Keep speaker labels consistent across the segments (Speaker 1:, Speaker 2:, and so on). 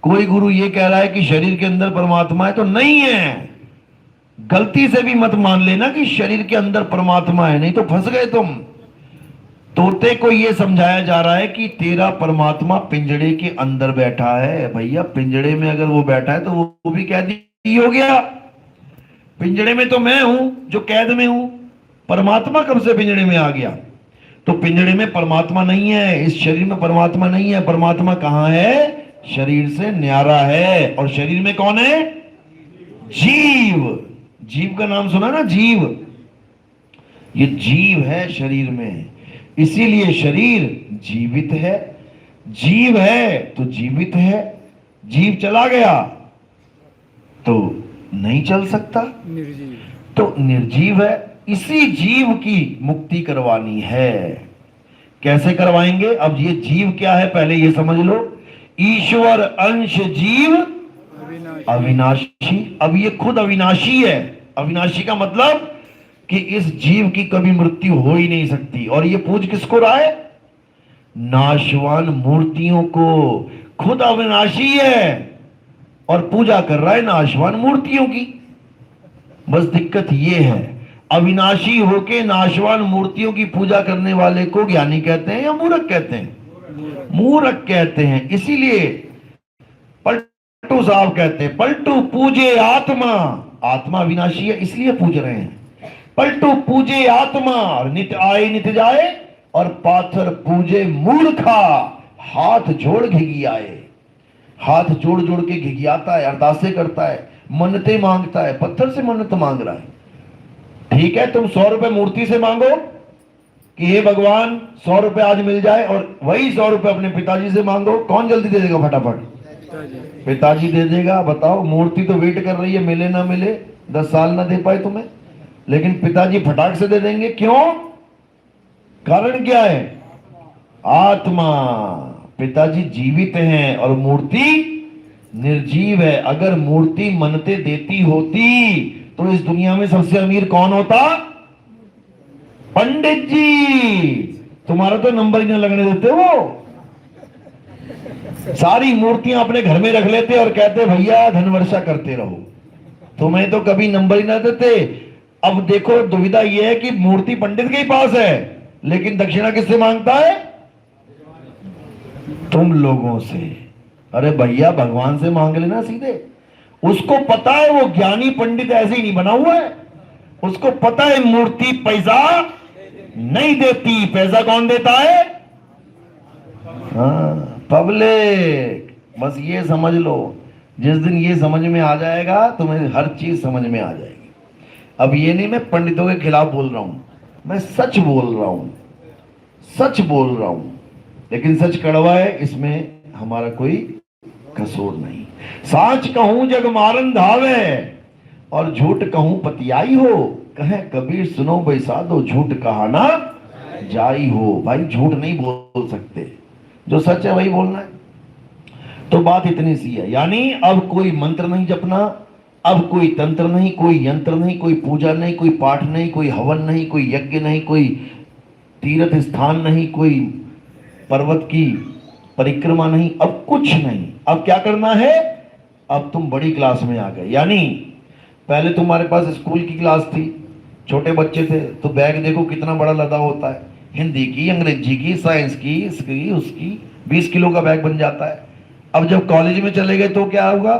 Speaker 1: कोई गुरु ये कह रहा है कि शरीर के अंदर परमात्मा है, तो नहीं है। गलती से भी मत मान लेना कि शरीर के अंदर परमात्मा है, नहीं तो फंस गए तुम। तोते को यह समझाया जा रहा है कि तेरा परमात्मा पिंजड़े के अंदर बैठा है। भैया पिंजड़े में अगर वो बैठा है तो वो भी कैदी हो गया। पिंजड़े में तो मैं हूं जो कैद में हूं, परमात्मा कब से पिंजड़े में आ गया? तो पिंजड़े में परमात्मा नहीं है, इस शरीर में परमात्मा नहीं है। परमात्मा कहां है? शरीर से न्यारा है। और शरीर में कौन है? जीव। जीव का नाम सुना ना? जीव, ये जीव है शरीर में, इसीलिए शरीर जीवित है। जीव है तो जीवित है, जीव चला गया तो नहीं चल सकता,
Speaker 2: निर्जीव।
Speaker 1: तो निर्जीव है। इसी जीव की मुक्ति करवानी है। कैसे करवाएंगे? अब ये जीव क्या है पहले ये समझ लो। ईश्वर अंश जीव अविनाशी। अब ये खुद अविनाशी है। अविनाशी का मतलब कि इस जीव की कभी मृत्यु हो ही नहीं सकती। और ये पूज किसको रहा है? नाशवान मूर्तियों को। खुद अविनाशी है और पूजा कर रहा है नाशवान मूर्तियों की। बस दिक्कत ये है, अविनाशी होके नाशवान मूर्तियों की पूजा करने वाले को ज्ञानी कहते हैं या मूर्ख कहते हैं? मूर्ख कहते हैं। इसीलिए पलटू साहब कहते हैं, पलटू पूजे आत्मा। आत्मा अविनाशी है इसलिए पूज रहे हैं। पलटू पूजे आत्मा, नित आए नित जाए, और पाथर पूजे मूर्खा। हाथ जोड़ घिघियाए। हाथ जोड़ जोड़ के घिघियाता है, अरदासे करता है, मन्नतें मांगता है, पत्थर से मन्नत मांग रहा है। ठीक है, तुम 100 रुपए मूर्ति से मांगो कि हे भगवान 100 रुपए आज मिल जाए, और वही 100 रुपए अपने पिताजी से मांगो, कौन जल्दी दे देगा? फटाफट पिताजी दे देगा। बताओ, मूर्ति तो वेट कर रही है, मिले ना मिले, 10 साल ना दे पाए तुम्हें, लेकिन पिताजी फटाक से दे देंगे। क्यों? कारण क्या है? आत्मा। पिताजी जीवित हैं और मूर्ति निर्जीव है। अगर मूर्ति मन्नतें देती होती तो इस दुनिया में सबसे अमीर कौन होता? पंडित जी। तुम्हारा तो नंबर ही ना लगने देते। वो सारी मूर्तियां अपने घर में रख लेते और कहते भैया धन वर्षा करते रहो, तुम्हें तो कभी नंबर ही ना देते। अब देखो, दुविधा यह है कि मूर्ति पंडित के ही पास है, लेकिन दक्षिणा किससे मांगता है? तुम लोगों से। अरे भैया भगवान से मांग लेना सीधे। उसको पता है वो ज्ञानी पंडित ऐसे ही नहीं बना हुआ है। उसको पता है मूर्ति पैसा नहीं देती। पैसा कौन देता है? हाँ, पब्लिक। बस ये समझ लो, जिस दिन ये समझ में आ जाएगा तुम्हें हर चीज समझ में आ जाएगी। अब ये नहीं मैं पंडितों के खिलाफ बोल रहा हूं, मैं सच बोल रहा हूं, सच बोल रहा हूं। लेकिन सच कड़वा है, इसमें हमारा कोई कसूर नहीं। साच कहूं जग मारन धावे, और झूठ कहूं पतियाई हो। कहे कबीर सुनो बैसा दो, झूठ कहा ना जाई हो। भाई झूठ नहीं बोल सकते, जो सच है वही बोलना है। तो बात इतनी सी है। यानी अब कोई मंत्र नहीं जपना, अब कोई तंत्र नहीं, कोई यंत्र नहीं, कोई पूजा नहीं, कोई पाठ नहीं, कोई हवन नहीं, कोई यज्ञ नहीं, कोई तीर्थ स्थान नहीं, कोई पर्वत की परिक्रमा नहीं, अब कुछ नहीं। अब क्या करना है? अब तुम बड़ी क्लास में आ गए। यानी पहले तुम्हारे पास स्कूल की क्लास थी, छोटे बच्चे थे, तो बैग देखो कितना बड़ा लदा होता है, हिंदी की, अंग्रेजी की, साइंस की, इसकी उसकी, 20 किलो का बैग बन जाता है। अब जब कॉलेज में चले गए तो क्या होगा?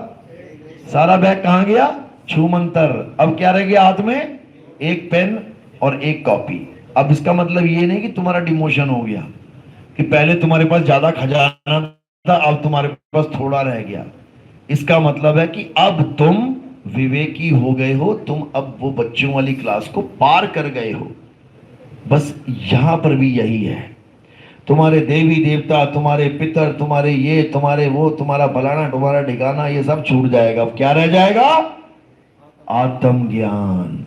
Speaker 1: सारा बैग कहां गया? छूमंतर। अब क्या रह गया हाथ में? एक पेन और एक कॉपी। अब इसका मतलब ये नहीं कि तुम्हारा डिमोशन हो गया, कि पहले तुम्हारे पास ज्यादा खजाना था अब तुम्हारे पास थोड़ा रह गया। इसका मतलब है कि अब तुम विवेकी हो गए हो, तुम अब वो बच्चों वाली क्लास को पार कर गए हो। बस यहां पर भी यही है। तुम्हारे देवी देवता, तुम्हारे पितर, तुम्हारे ये, तुम्हारे वो, तुम्हारा फलाना, तुम्हारा ठिकाना, ये सब छूट जाएगा। अब क्या रह जाएगा? आत्मज्ञान।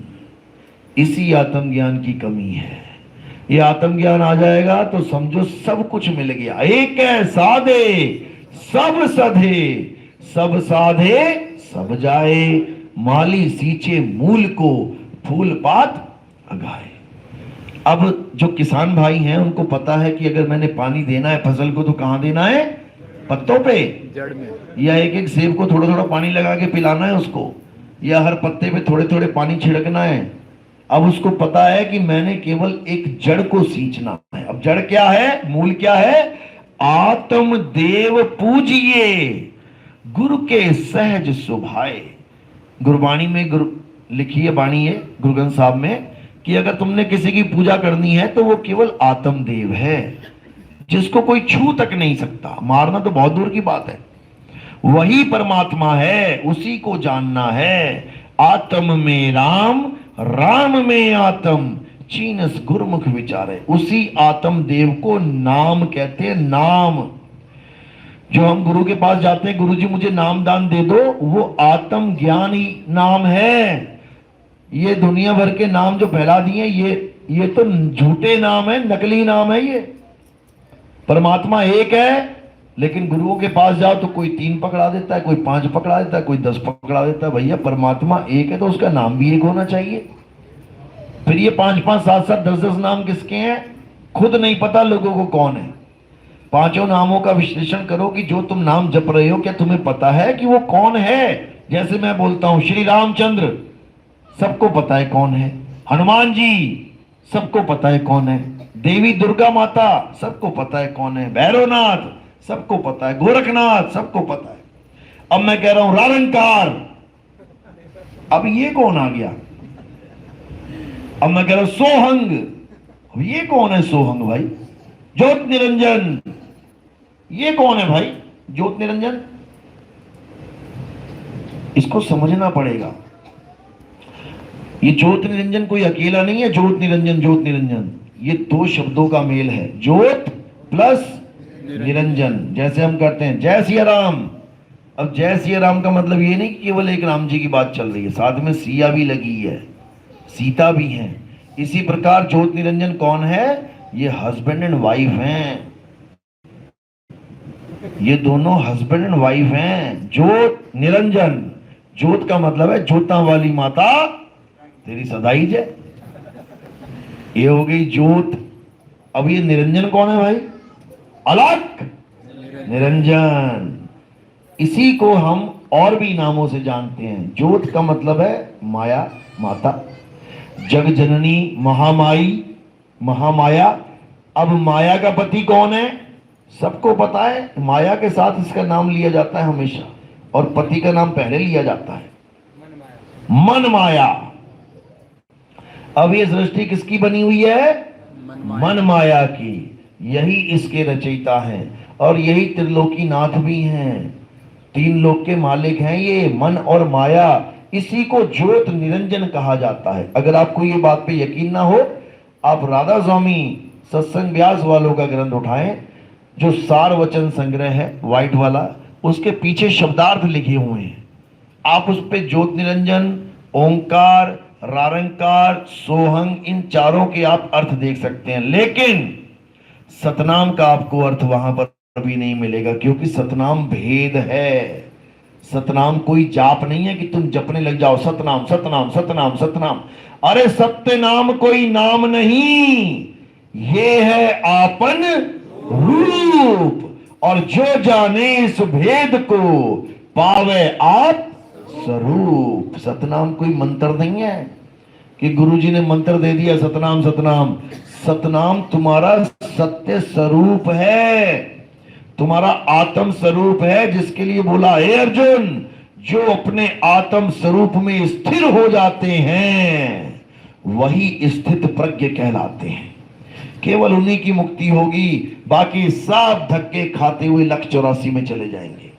Speaker 1: इसी आत्मज्ञान की कमी है। ये आत्मज्ञान आ जाएगा तो समझो सब कुछ मिल गया। एक है साधे सब सधे, सब साधे सब जाए, माली सींचे मूल को, फूल पात अगाए। अब जो किसान भाई हैं उनको पता है कि अगर मैंने पानी देना है फसल को तो कहां देना है? पत्तों पे,
Speaker 2: जड़ में,
Speaker 1: या एक एक सेब को थोड़ा थोड़ा पानी लगा के पिलाना है उसको, या हर पत्ते पे थोड़े थोड़े पानी छिड़कना है? अब उसको पता है कि मैंने केवल एक जड़ को सींचना है। अब जड़ क्या है, मूल क्या है? आत्म देव पूजिए गुरु के सहज सुभाए। गुरबाणी में गुरु लिखी है, बाणी है गुरु ग्रंथ साहब में, कि अगर तुमने किसी की पूजा करनी है तो वो केवल आत्म देव है, जिसको कोई छू तक नहीं सकता। मारना तो बहुत दूर की बात है, वही परमात्मा है, उसी को जानना है। आत्म में राम, राम में आत्म, चीनस गुरमुख विचारे। उसी आत्म देव को नाम कहते हैं, नाम। जो हम गुरु के पास जाते हैं, गुरु जी मुझे नाम दान दे दो, वो आत्म ज्ञान ही नाम है। ये दुनिया भर के नाम जो फैला दिए, ये तो झूठे नाम है, नकली नाम है। ये परमात्मा एक है, लेकिन गुरुओं के पास जाओ तो कोई 3 पकड़ा देता है, कोई 5 पकड़ा देता है, कोई 10 पकड़ा देता है। भैया परमात्मा एक है तो उसका नाम भी एक होना चाहिए। फिर ये 5-5, 7-7, 10-10 नाम किसके हैं, खुद नहीं पता लोगों को कौन है। पांचों नामों का विश्लेषण करो कि जो तुम नाम जप रहे हो, क्या तुम्हें पता है कि वो कौन है? जैसे मैं बोलता हूं श्री रामचंद्र, सबको पता है कौन है। हनुमान जी, सबको पता है कौन है। देवी दुर्गा माता, सबको पता है कौन है। भैरवनाथ, सबको पता है। गोरखनाथ, सबको पता है। अब मैं कह रहा हूं रारंकार, अब ये कौन आ गया? अब मैं कह रहा हूं सोहंग, अब ये कौन है सोहंग भाई? ज्योत निरंजन, ये कौन है भाई ज्योत निरंजन? इसको समझना पड़ेगा। ये ज्योत निरंजन कोई अकेला नहीं है। ज्योत निरंजन, ज्योत निरंजन, ये 2 शब्दों का मेल है, ज्योत प्लस निरंजन। जैसे हम करते हैं जय सिया राम, अब जय सिया राम का मतलब ये नहीं कि केवल एक राम जी की बात चल रही है, साथ में सिया भी लगी है, सीता भी है। इसी प्रकार ज्योत निरंजन कौन है? ये हस्बैंड एंड वाइफ हैं, ये दोनों हस्बैंड एंड वाइफ हैं। ज्योत निरंजन, ज्योत का मतलब है ज्योता वाली माता तेरी सदाई जय, ये हो गई ज्योत। अब ये निरंजन कौन है भाई? अलख निरंजन। इसी को हम और भी नामों से जानते हैं। ज्योत का मतलब है माया, माता, जग जननी, महामाई, महामाया। अब माया का पति कौन है? सबको पता है। माया के साथ इसका नाम लिया जाता है हमेशा, और पति का नाम पहले लिया जाता है, मन माया। अब ये सृष्टि किसकी बनी हुई है? मन माया की। यही इसके रचयिता हैं, और यही त्रिलोकी नाथ भी हैं। 3 लोक के मालिक हैं ये, मन और माया। इसी को ज्योत निरंजन कहा जाता है। अगर आपको ये बात पे यकीन ना हो, आप राधा स्वामी सत्संग व्यास वालों का ग्रंथ उठाएं, जो सार वचन संग्रह है व्हाइट वाला, उसके पीछे शब्दार्थ लिखे हुए हैं। आप उस पे ज्योत निरंजन, ओंकार, रारंकार, सोहंग, इन चारों के आप अर्थ देख सकते हैं। लेकिन सतनाम का आपको अर्थ वहां पर भी नहीं मिलेगा, क्योंकि सतनाम भेद है। सतनाम कोई जाप नहीं है कि तुम जपने लग जाओ सतनाम सतनाम सतनाम सतनाम। अरे सत्य नाम कोई नाम नहीं, ये है आपन रूप। और जो जाने इस भेद को, पावे आप स्वरूप। सतनाम कोई मंत्र नहीं है कि गुरुजी ने मंत्र दे दिया सतनाम सतनाम। सतनाम तुम्हारा सत्य स्वरूप है, तुम्हारा आत्म स्वरूप है, जिसके लिए बोला हे अर्जुन, जो अपने आत्म स्वरूप में स्थिर हो जाते हैं वही स्थित प्रज्ञ कहलाते हैं। केवल उन्हीं की मुक्ति होगी, बाकी सब धक्के खाते हुए लक्ष्य 84 में चले जाएंगे।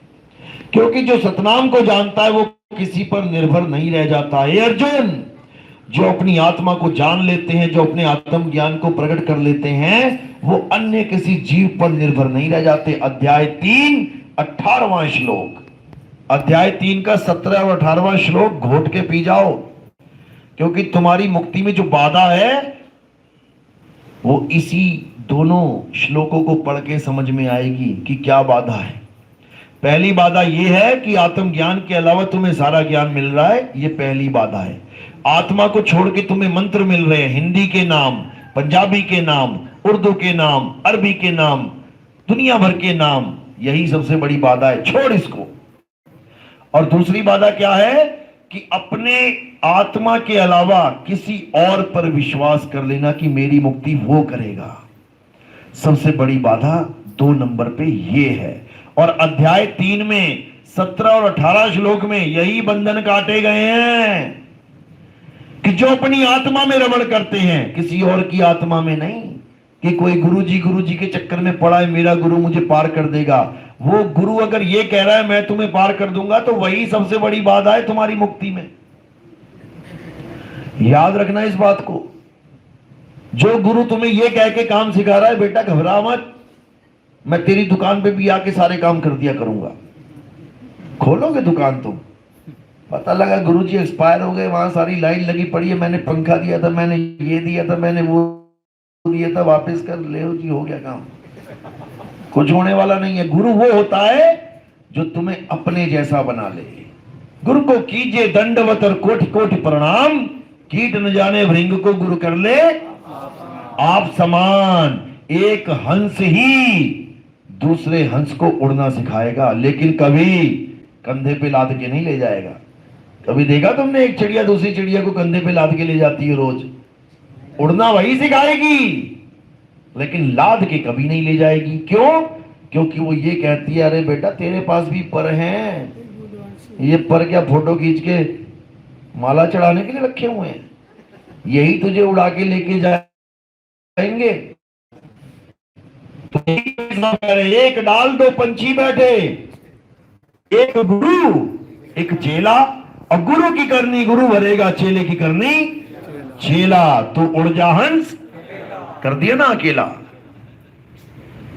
Speaker 1: क्योंकि जो सतनाम को जानता है वो किसी पर निर्भर नहीं रह जाता। हे अर्जुन, जो अपनी आत्मा को जान लेते हैं, जो अपने आत्म ज्ञान को प्रकट कर लेते हैं, वो अन्य किसी जीव पर निर्भर नहीं रह जाते। अध्याय 3 18वां श्लोक, अध्याय 3 का 17 और 18वां श्लोक घोट के पी जाओ, क्योंकि तुम्हारी मुक्ति में जो बाधा है वो इसी दोनों श्लोकों को पढ़ के समझ में आएगी कि क्या बाधा है। पहली बाधा यह है कि आत्मज्ञान के अलावा तुम्हें सारा ज्ञान मिल रहा है, ये पहली बाधा है। आत्मा को छोड़ के तुम्हें मंत्र मिल रहे हैं, हिंदी के नाम, पंजाबी के नाम, उर्दू के नाम, अरबी के नाम, दुनिया भर के नाम, यही सबसे बड़ी बाधा है, छोड़ इसको। और दूसरी बाधा क्या है कि अपने आत्मा के अलावा किसी और पर विश्वास कर लेना कि मेरी मुक्ति वो करेगा। सबसे बड़ी बाधा 2 नंबर पे ये है। और अध्याय 3 में 17 और 18 श्लोक में यही बंधन काटे गए हैं कि जो अपनी आत्मा में रमण करते हैं, किसी और की आत्मा में नहीं, कि कोई गुरु जी के चक्कर में पड़ा है, मेरा गुरु मुझे पार कर देगा। वो गुरु अगर ये कह रहा है मैं तुम्हें पार कर दूंगा, तो वही सबसे बड़ी बाधा है तुम्हारी मुक्ति में। याद रखना इस बात को। जो गुरु तुम्हें ये कह के काम सिखा रहा है, बेटा घबरा मत, मैं तेरी दुकान पे भी आके सारे काम कर दिया करूंगा। खोलोगे दुकान तुम, पता लगा गुरुजी एक्सपायर हो गए, वहां सारी लाइन लगी पड़ी है, मैंने पंखा दिया था, मैंने ये दिया था, मैंने वो दिया था, वापस कर ले जी, हो गया काम। कुछ होने वाला नहीं है। गुरु वो होता है जो तुम्हें अपने जैसा बना ले। गुरु को कीजिए दंडवत और कोटि कोटि प्रणाम, कीट न जाने भृंग को गुरु कर ले आप समान। एक हंस ही दूसरे हंस को उड़ना सिखाएगा, लेकिन कभी कंधे पे लाद के नहीं ले जाएगा। कभी देखा तुमने एक चिड़िया दूसरी चिड़िया को कंधे पे लाद के ले जाती है? रोज उड़ना वही सिखाएगी, लेकिन लाद के कभी नहीं ले जाएगी। क्यों? क्योंकि वो ये कहती है, अरे बेटा तेरे पास भी पर हैं, ये पर क्या फोटो खींच के माला चढ़ाने के लिए रखे हुए हैं, यही तुझे उड़ा के लेके जाएंगे। तो एक डाल दो पंछी बैठे, एक गुरु एक चेला, और गुरु की करनी गुरु भरेगा, चेले की करनी चेला। तो उड़ जा हंस, कर दिया ना अकेला।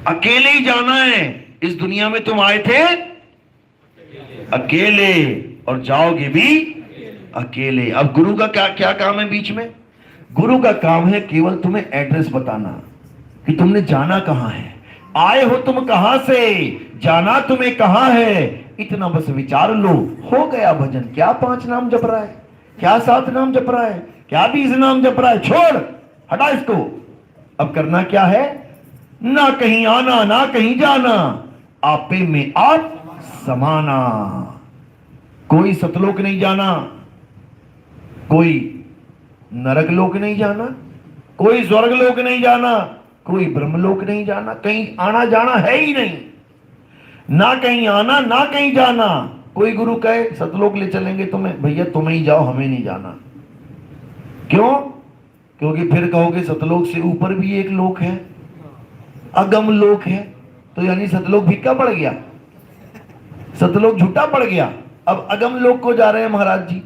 Speaker 1: अकेले ही जाना है। इस दुनिया में तुम आए थे अकेले और जाओगे भी अकेले। अब गुरु का क्या क्या काम है बीच में? गुरु का काम है केवल तुम्हें एड्रेस बताना कि तुमने जाना कहां है, आए हो तुम कहां से, जाना तुम्हें कहां है, इतना बस विचार लो, हो गया भजन। क्या 5 नाम जप रहा है, क्या 7 नाम जप रहा है, क्या 20 नाम जप रहा है, छोड़, हटा इसको। अब करना क्या है? ना कहीं आना ना कहीं जाना, आपे में आप समाना। कोई सतलोक नहीं जाना, कोई नरक लोक नहीं जाना, कोई स्वर्ग लोक नहीं जाना, कोई ब्रह्मलोक नहीं जाना, कहीं आना जाना है ही नहीं। ना कहीं आना ना कहीं जाना। कोई गुरु कहे सतलोक ले चलेंगे तुम्हें, भैया तुम्हें ही जाओ, हमें नहीं जाना। क्यों? क्योंकि फिर कहोगे सतलोक से ऊपर भी एक लोक है, अगम लोक है, तो यानी सतलोक फीका पड़ गया, सतलोक झूठा पड़ गया। अब अगम लोक को जा रहे हैं महाराज जी,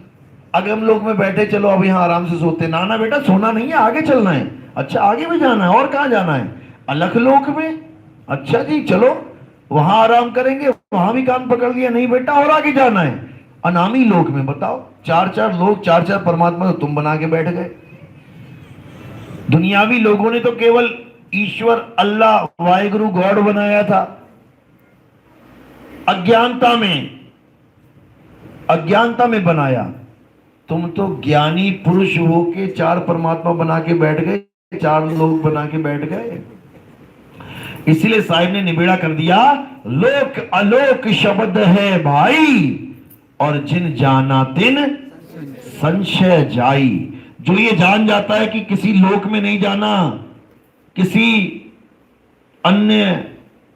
Speaker 1: अगम लोक में बैठे, चलो अब यहां आराम से सोते। ना ना बेटा सोना नहीं है, आगे चलना है। अच्छा आगे भी जाना है, और कहां जाना है? अलख लोक में। अच्छा जी चलो वहां आराम करेंगे, वहां भी कान पकड़ लिया, नहीं बेटा और आगे जाना है। अनामी लोक में बताओ, 4-4 लोग, 4-4 परमात्मा तो तुम बना के बैठ गए। दुनियावी लोगों ने तो केवल ईश्वर अल्लाह वाहिगुरु गॉड बनाया था। अज्ञानता में बनाया। तुम तो ज्ञानी पुरुष हो के 4 परमात्मा बना के बैठ गए, 4 लोग बना के बैठ गए। इसीलिए साहिब ने निबेड़ा कर दिया, लोक अलोक शब्द है भाई, और जिन जाना तिन संशय जाई। जो ये जान जाता है कि किसी लोक में नहीं जाना, किसी अन्य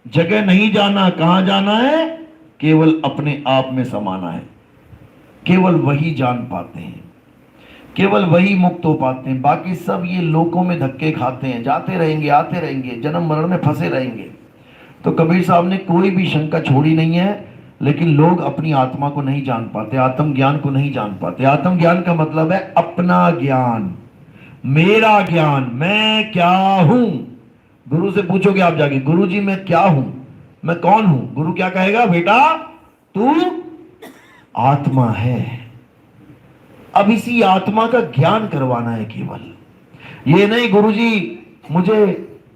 Speaker 1: जगह नहीं जाना, कहां जाना है? केवल अपने आप में समाना है। केवल वही जान पाते हैं, केवल वही मुक्त हो पाते हैं। बाकी सब ये लोकों में धक्के खाते हैं, जाते रहेंगे, आते रहेंगे, जन्म मरण में फंसे रहेंगे। तो कबीर साहब ने कोई भी शंका छोड़ी नहीं है, लेकिन लोग अपनी आत्मा को नहीं जान पाते, आत्म ज्ञान को नहीं जान पाते। आत्म ज्ञान का मतलब है अपना ज्ञान, मेरा ज्ञान, मैं क्या हूं। गुरु से पूछोगे आप जाके, गुरु जी मैं क्या हूं, मैं कौन हूं? गुरु क्या कहेगा? बेटा तू आत्मा है। अब इसी आत्मा का ज्ञान करवाना है केवल। ये नहीं गुरुजी मुझे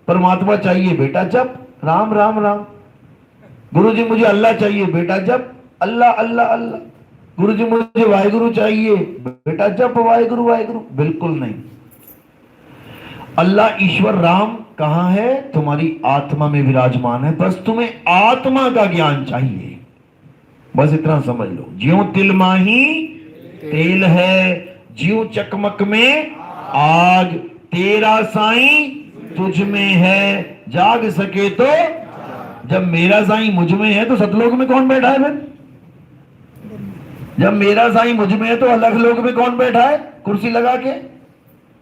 Speaker 1: परमात्मा चाहिए, बेटा जप राम राम राम। गुरुजी मुझे अल्लाह चाहिए, बेटा जप अल्लाह अल्लाह अल्लाह। गुरुजी मुझे वाहिगुरु चाहिए, बेटा जप वाहिगुरु वाहिगुरु। बिल्कुल नहीं। अल्लाह ईश्वर राम कहां है? तुम्हारी आत्मा में विराजमान है। बस तुम्हें आत्मा का ज्ञान चाहिए, बस इतना समझ लो। ज्यों तिल माही तेल है, ज्यों चकमक में आग, तेरा साईं तुझ में है, जाग सके तो। जब मेरा साईं मुझ में है तो सतलोक में कौन बैठा है? फिर जब मेरा साईं मुझ में है तो अलग लोक में कौन बैठा है कुर्सी लगा के?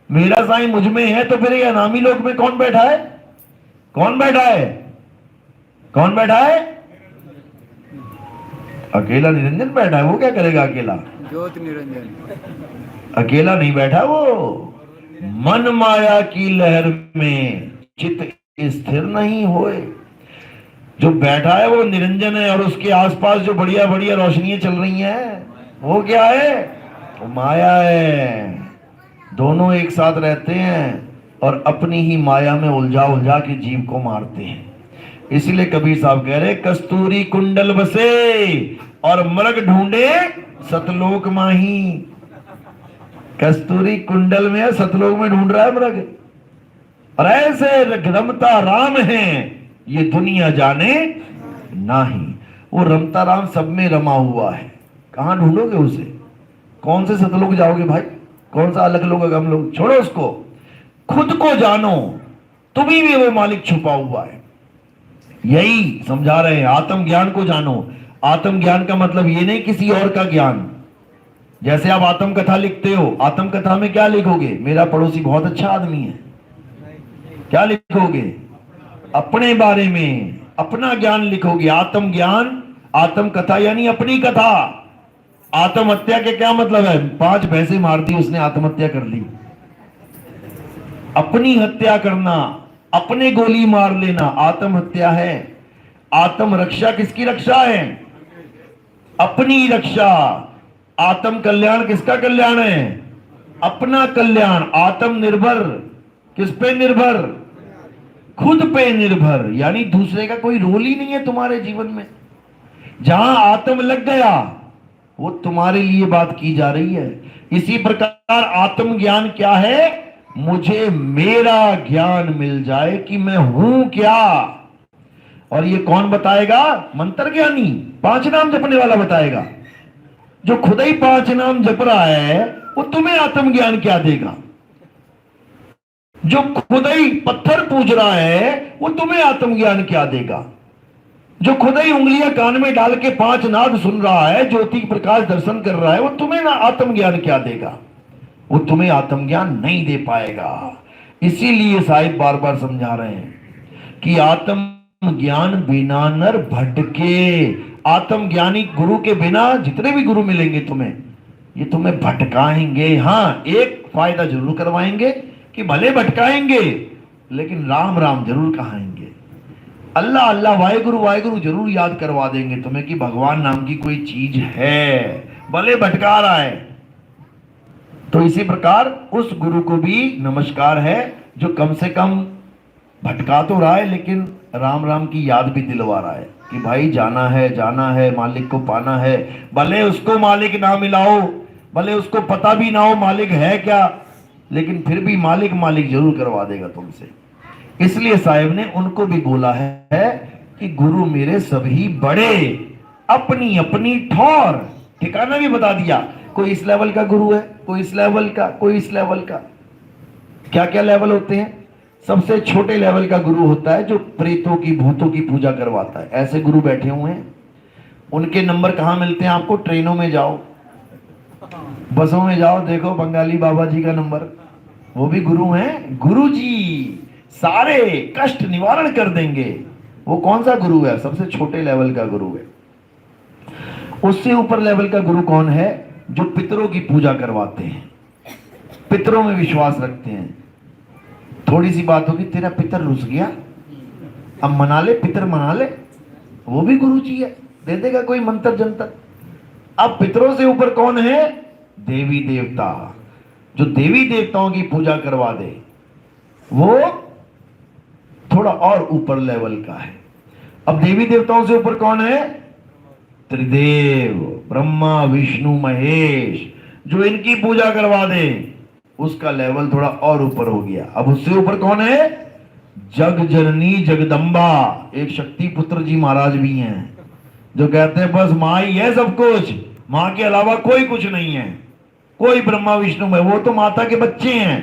Speaker 1: मेरा साईं मुझ में है तो फिर ये अनामी लोक में कौन बैठा है? कौन बैठा है? कौन बैठा है? अकेला निरंजन बैठा है। वो क्या करेगा अकेला?
Speaker 2: ज्योत निरंजन
Speaker 1: अकेला नहीं बैठा वो, मन माया की लहर में चित्त स्थिर नहीं होए। जो बैठा है वो निरंजन है, और उसके आसपास जो बढ़िया बढ़िया रोशनियां चल रही हैं वो क्या है? वो माया है। दोनों एक साथ रहते हैं और अपनी ही माया में उलझा उलझा के जीव को मारते हैं। इसीलिए कबीर साहब कह रहे, कस्तूरी कुंडल बसे और मृग ढूंढे सतलोक माही। कस्तूरी कुंडल में सतलोक में ढूंढ रहा है मृग, और ऐसे रमता राम है ये दुनिया जाने नाही। वो रमता राम सब में रमा हुआ है, कहां ढूंढोगे उसे? कौन से सतलोक जाओगे भाई? कौन सा अलग लोग हम लोग? छोड़ो उसको, खुद को जानो, तुम्ही में वो मालिक छुपा हुआ है। यही समझा रहे हैं, आत्म ज्ञान को जानो। आत्म ज्ञान का मतलब ये नहीं किसी और का ज्ञान। जैसे आप आत्म कथा लिखते हो, आत्म कथा में क्या लिखोगे? मेरा पड़ोसी बहुत अच्छा आदमी है। क्या लिखोगे? अपने बारे में अपना ज्ञान लिखोगे। आत्म ज्ञान, आत्म कथा यानी अपनी कथा। आत्महत्या के क्या मतलब है? 5 भैंसे मार दी उसने, आत्महत्या कर ली। अपनी हत्या करना, अपने गोली मार लेना आत्महत्या है। आत्म रक्षा किसकी रक्षा है? अपनी रक्षा। आत्म कल्याण किसका कल्याण है? अपना कल्याण। आत्मनिर्भर किस पे निर्भर? खुद पे निर्भर। यानी दूसरे का कोई रोल ही नहीं है तुम्हारे जीवन में। जहां आत्म लग गया वो तुम्हारे लिए बात की जा रही है। इसी प्रकार आत्म ज्ञान क्या है? मुझे मेरा ज्ञान मिल जाए कि मैं हूं क्या। और ये कौन बताएगा? मंत्र ज्ञानी, 5 नाम जपने वाला बताएगा। जो खुद ही 5 नाम जप रहा है वो तुम्हें आत्म ज्ञान क्या देगा? जो खुद ही पत्थर पूज रहा है वो तुम्हें आत्म ज्ञान क्या देगा? जो खुद ही उंगलियां कान में डाल के 5 नाद सुन रहा है, ज्योति प्रकाश दर्शन कर रहा है, वो तुम्हें ना आत्म ज्ञान क्या देगा? वो तुम्हें आत्म ज्ञान नहीं दे पाएगा। इसीलिए साहिब बार बार समझा रहे हैं कि आत्म ज्ञान बिना नर भटके। आत्म ज्ञानी गुरु के बिना जितने भी गुरु मिलेंगे तुम्हें, ये तुम्हें भटकाएंगे। हाँ, एक फायदा जरूर करवाएंगे कि भले भटकाएंगे लेकिन राम राम जरूर कहाएंगे। अल्लाह अल्लाह वाहेगुरु वाहेगुरु जरूर याद करवा देंगे तुम्हें कि भगवान नाम की कोई चीज है, भले भटका रहा है। तो इसी प्रकार उस गुरु को भी नमस्कार है जो कम से कम भटका तो रहा है लेकिन राम राम की याद भी दिलवा रहा है कि भाई जाना है, मालिक को पाना है। भले उसको मालिक ना मिलाओ, भले उसको पता भी ना हो मालिक है क्या, लेकिन फिर भी मालिक मालिक जरूर करवा देगा तुमसे। इसलिए साहिब ने उनको भी बोला है कि गुरु मेरे सभी बड़े, अपनी अपनी ठौर। ठिकाना भी बता दिया, कोई इस लेवल का गुरु है, कोई इस लेवल का, कोई इस लेवल का। क्या क्या लेवल होते हैं? सबसे छोटे लेवल का गुरु होता है जो प्रेतों की भूतों की पूजा करवाता है। ऐसे गुरु बैठे हुए हैं। उनके नंबर कहां मिलते हैं आपको? ट्रेनों में जाओ, बसों में जाओ, देखो बंगाली बाबा जी का नंबर, वो भी गुरु हैं। गुरु जी सारे कष्ट निवारण कर देंगे। वो कौन सा गुरु है? सबसे छोटे लेवल का गुरु है। उससे ऊपर लेवल का गुरु कौन है? जो पितरों की पूजा करवाते हैं, पितरों में विश्वास रखते हैं। थोड़ी सी बात होगी, तेरा पितर रुस गया, अब मना ले, पितर मना ले, वो भी गुरु जी है, दे देगा कोई मंत्र जंतर। अब पितरों से ऊपर कौन है? देवी देवता। जो देवी देवताओं की पूजा करवा दे वो थोड़ा और ऊपर लेवल का है। अब देवी देवताओं से ऊपर कौन है? त्रिदेव, ब्रह्मा विष्णु महेश। जो इनकी पूजा करवा दे उसका लेवल थोड़ा और ऊपर हो गया। अब उससे ऊपर कौन है? जग जननी जगदम्बा, एक शक्ति पुत्र जी महाराज भी हैं, जो कहते हैं बस माँ ही है सब कुछ, माँ के अलावा कोई कुछ नहीं है, कोई ब्रह्मा विष्णु में, वो तो माता के बच्चे हैं।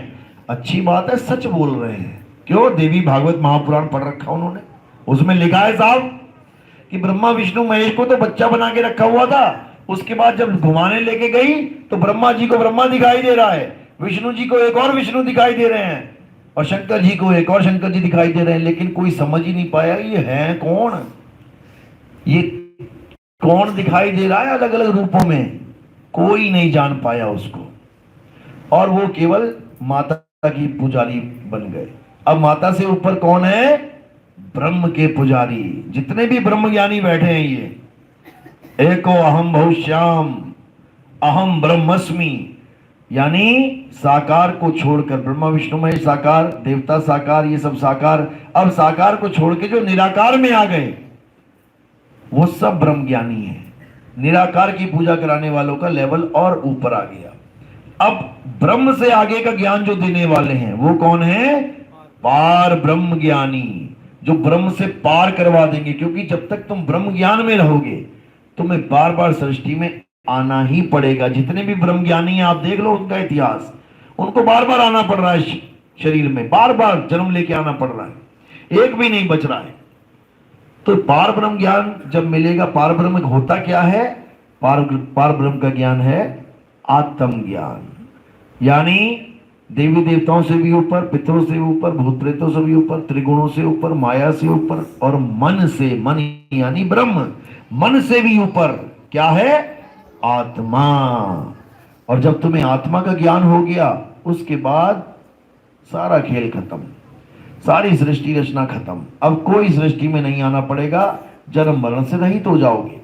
Speaker 1: अच्छी बात है, सच बोल रहे हैं। क्यों? देवी भागवत महापुराण पढ़ रखा उन्होंने, उसमें लिखा है साहब कि ब्रह्मा विष्णु महेश को तो बच्चा बना के रखा हुआ था, उसके बाद जब घुमाने लेके गई तो ब्रह्मा जी को ब्रह्मा दिखाई दे रहा है, विष्णु जी को एक और विष्णु दिखाई दे रहे हैं, और शंकर जी को एक और शंकर जी दिखाई दे रहे हैं। लेकिन कोई समझ ही नहीं पाया ये है कौन, ये कौन दिखाई दे रहा है अलग अलग रूपों में, कोई नहीं जान पाया उसको। और वो केवल माता की पुजारी बन गए। अब माता से ऊपर कौन है? ब्रह्म के पुजारी। जितने भी ब्रह्म ज्ञानी बैठे हैं, ये एको अहम बहुश्याम अहम ब्रह्मस्मि, यानी साकार को छोड़कर, ब्रह्मा विष्णु महेश साकार, देवता साकार, ये सब साकार, अब साकार को छोड़ के जो निराकार में आ गए वो सब ब्रह्म ज्ञानी है। निराकार की पूजा कराने वालों का लेवल और ऊपर आ गया। अब ब्रह्म से आगे का ज्ञान जो देने वाले हैं वो कौन है? पार ब्रह्म ज्ञानी, जो ब्रह्म से पार करवा देंगे। क्योंकि जब तक तुम ब्रह्म ज्ञान में रहोगे तुम्हें बार बार सृष्टि में आना ही पड़ेगा। जितने भी ब्रह्म ज्ञानी हैं आप देख लो उनका इतिहास, उनको बार बार आना पड़ रहा है, शरीर में बार बार जन्म लेके आना पड़ रहा है, एक भी नहीं बच रहा है। तो पार ब्रह्म ज्ञान जब मिलेगा, पार ब्रह्म होता क्या है? पार ब्रह्म का ज्ञान है आत्म ज्ञान, यानी देवी देवताओं से भी ऊपर, पितरों से ऊपर, भूत प्रेतों से भी ऊपर, त्रिगुणों से ऊपर, माया से ऊपर, और मन से, मन यानी ब्रह्म, मन से भी ऊपर क्या है? आत्मा। और जब तुम्हें आत्मा का ज्ञान हो गया उसके बाद सारा खेल खत्म, सारी सृष्टि रचना खत्म। अब कोई सृष्टि में नहीं आना पड़ेगा, जन्म मरण से रहित हो जाओगे।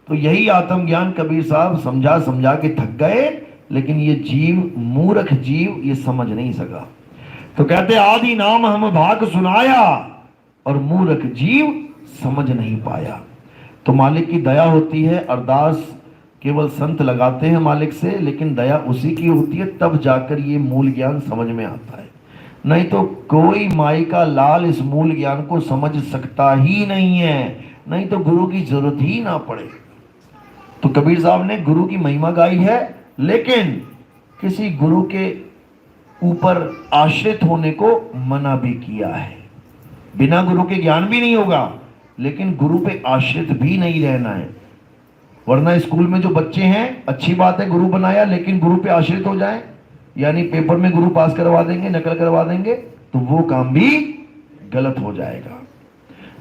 Speaker 1: तो यही आत्म ज्ञान कबीर साहब समझा समझा के थक गए, लेकिन ये जीव, मूर्ख जीव, ये समझ नहीं सका। तो कहते आदि नाम हम भाग सुनाया, और मूर्ख जीव समझ नहीं पाया। तो मालिक की दया होती है, अरदास केवल संत लगाते हैं मालिक से, लेकिन दया उसी की होती है, तब जाकर ये मूल ज्ञान समझ में आता है। नहीं तो कोई माई का लाल इस मूल ज्ञान को समझ सकता ही नहीं है, नहीं तो गुरु की जरूरत ही ना पड़े। तो कबीर साहब ने गुरु की महिमा गाई है, लेकिन किसी गुरु के ऊपर आश्रित होने को मना भी किया है। बिना गुरु के ज्ञान भी नहीं होगा, लेकिन गुरु पे आश्रित भी नहीं रहना है। वरना स्कूल में जो बच्चे हैं, अच्छी बात है गुरु बनाया, लेकिन गुरु पे आश्रित हो जाए, यानी पेपर में गुरु पास करवा देंगे, नकल करवा देंगे, तो वो काम भी गलत हो जाएगा।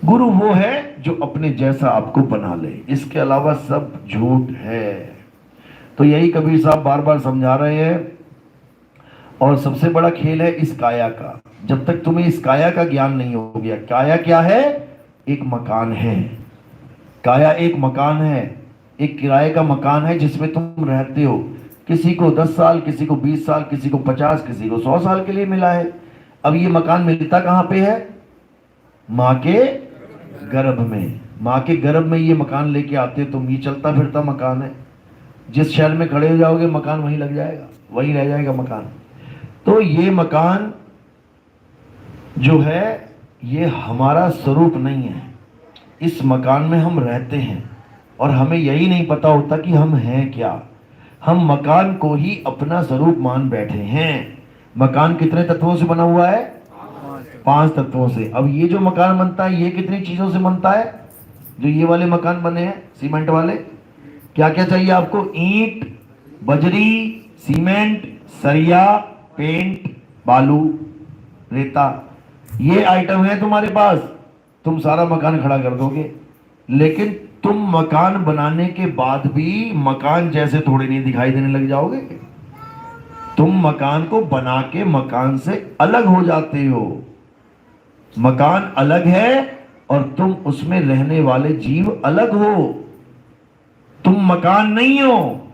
Speaker 1: गुरु वो है जो अपने जैसा आपको बना ले, इसके अलावा सब झूठ है। तो यही कबीर साहब बार बार समझा रहे हैं। और सबसे बड़ा खेल है इस काया का। जब तक तुम्हें इस काया का ज्ञान नहीं हो गया, काया क्या है? एक मकान है। काया एक मकान है, एक किराए का मकान है जिसमें तुम रहते हो। किसी को 10 साल, किसी को 20 साल, किसी को 50, किसी को 100 साल के लिए मिला है। अब ये मकान मिलता कहां पे है? माँ के गर्भ में। माँ के गर्भ में ये मकान लेके आते हो तुम। ये चलता फिरता मकान है, जिस शहर में खड़े हो जाओगे मकान वहीं लग जाएगा, वहीं रह जाएगा मकान। तो ये मकान जो है ये हमारा स्वरूप नहीं है। इस मकान में हम रहते हैं और हमें यही नहीं पता होता कि हम हैं क्या। हम मकान को ही अपना स्वरूप मान बैठे हैं। मकान कितने तत्वों से बना हुआ है? 5 तत्वों से। अब ये जो मकान बनता है ये कितनी चीजों से बनता है? जो ये वाले मकान बने हैं सीमेंट वाले, क्या क्या चाहिए आपको? ईंट, बजरी, सीमेंट, सरिया, पेंट, बालू, रेता, ये आइटम है तुम्हारे पास। तुम सारा मकान खड़ा कर दोगे, लेकिन तुम मकान बनाने के बाद भी मकान जैसे थोड़ी नहीं दिखाई देने लग जाओगे। तुम मकान को बना के मकान से अलग हो जाते हो। मकान अलग है और तुम उसमें रहने वाले जीव अलग हो। तुम मकान नहीं हो।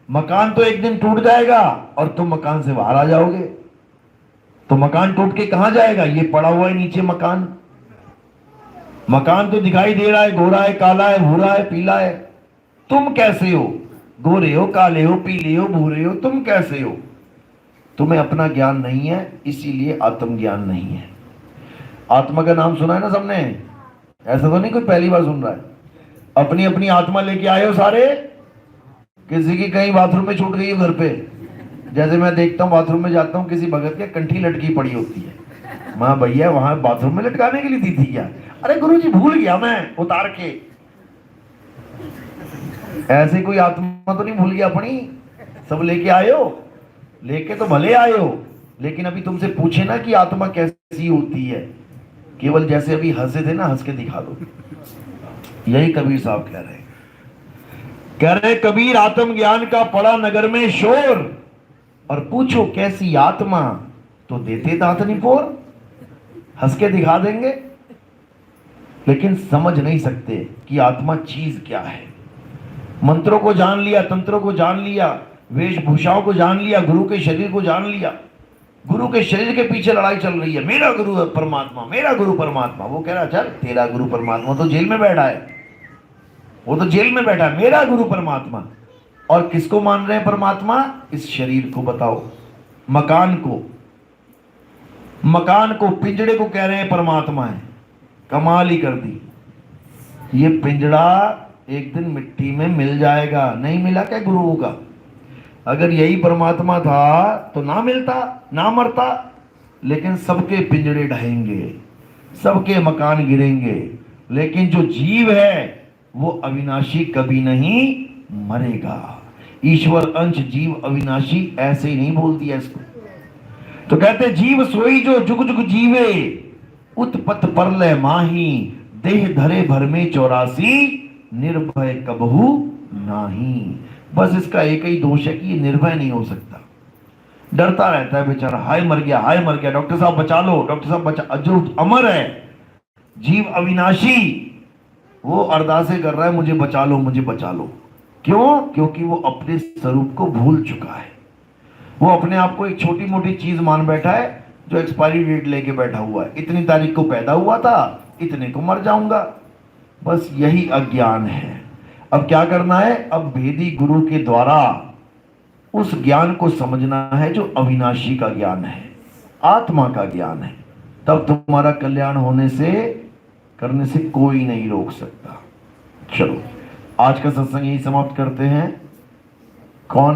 Speaker 1: मकान तो एक दिन टूट जाएगा और तुम मकान से बाहर आ जाओगे। तो मकान टूट के कहां जाएगा? ये पड़ा हुआ है नीचे मकान। मकान तो दिखाई दे रहा है, गोरा है, काला है, भूरा है, पीला है। तुम कैसे हो? गोरे हो, काले हो, पीले हो, भूरे हो, तुम कैसे हो? तुम्हें अपना ज्ञान नहीं है, इसीलिए आत्मज्ञान नहीं है। आत्मा का नाम सुना है ना सबने? ऐसा तो नहीं कोई पहली बार सुन रहा है। अपनी अपनी आत्मा लेके आए हो सारे? किसी की कहीं बाथरूम में छूट गई हो घर पे? जैसे मैं देखता हूँ बाथरूम में जाता हूँ, किसी भगत के कंठी लटकी पड़ी होती है। माँ भैया वहां बाथरूम में लटकाने के लिए दी थी क्या? अरे गुरुजी भूल गया मैं उतार के। ऐसे कोई आत्मा तो नहीं भूल गया अपनी? सब लेके आए हो? लेके तो भले आए हो, लेकिन अभी तुमसे पूछे ना कि आत्मा कैसी होती है, केवल जैसे अभी हंसे थे ना, हंस के दिखा दो। यही कबीर साहब कह रहे कबीर आत्मज्ञान का पड़ा नगर में शोर, और पूछो कैसी आत्मा, तो देते दांत नहीं फोर। हंस के दिखा देंगे, लेकिन समझ नहीं सकते कि आत्मा चीज क्या है। मंत्रों को जान लिया, तंत्रों को जान लिया, वेशभूषाओं को जान लिया, गुरु के शरीर को जान लिया। गुरु के शरीर के पीछे लड़ाई चल रही है, मेरा गुरु है परमात्मा, मेरा गुरु परमात्मा। वो कह रहा चल तेरा गुरु परमात्मा तो जेल में बैठा है, वो तो जेल में बैठा है, मेरा गुरु परमात्मा। और किसको मान रहे हैं परमात्मा? इस शरीर को बताओ, मकान को, मकान को, पिंजड़े को कह रहे हैं परमात्मा है। कमाल ही कर दी। ये पिंजड़ा एक दिन मिट्टी में मिल जाएगा। नहीं मिला क्या गुरुओं का? अगर यही परमात्मा था तो ना मिलता, ना मरता। लेकिन सबके पिंजड़े ढहेंगे, सबके मकान गिरेंगे, लेकिन जो जीव है वो अविनाशी कभी नहीं मरेगा। ईश्वर अंश जीव अविनाशी, ऐसे ही नहीं बोल दिया इसको। तो कहते जीव सोई जो जुग जुग जीवे, उत्पत परलय माही, देह धरे भर में 84, निर्भय कबहू नाही। बस इसका एक ही दोष है कि ये निर्भय नहीं हो सकता, डरता रहता है बेचारा, हाय मर गया, हाय मर गया, डॉक्टर साहब बचा लो, डॉक्टर साहब बचा। जो अमर है, जीव अविनाशी, वो अरदासें कर रहा है मुझे बचा लो, मुझे बचा लो। क्यों? क्योंकि वो अपने स्वरूप को भूल चुका है। वो अपने आप को एक छोटी मोटी चीज मान बैठा है, जो एक्सपायरी डेट लेके बैठा हुआ है। इतनी तारीख को पैदा हुआ था, इतने को मर जाऊंगा। बस यही अज्ञान है। अब क्या करना है? अब भेदी गुरु के द्वारा उस ज्ञान को समझना है जो अविनाशी का ज्ञान है, आत्मा का ज्ञान है। तब तुम्हारा कल्याण होने से, करने से कोई नहीं रोक सकता। चलो आज का सत्संग यही समाप्त करते हैं। कौन है?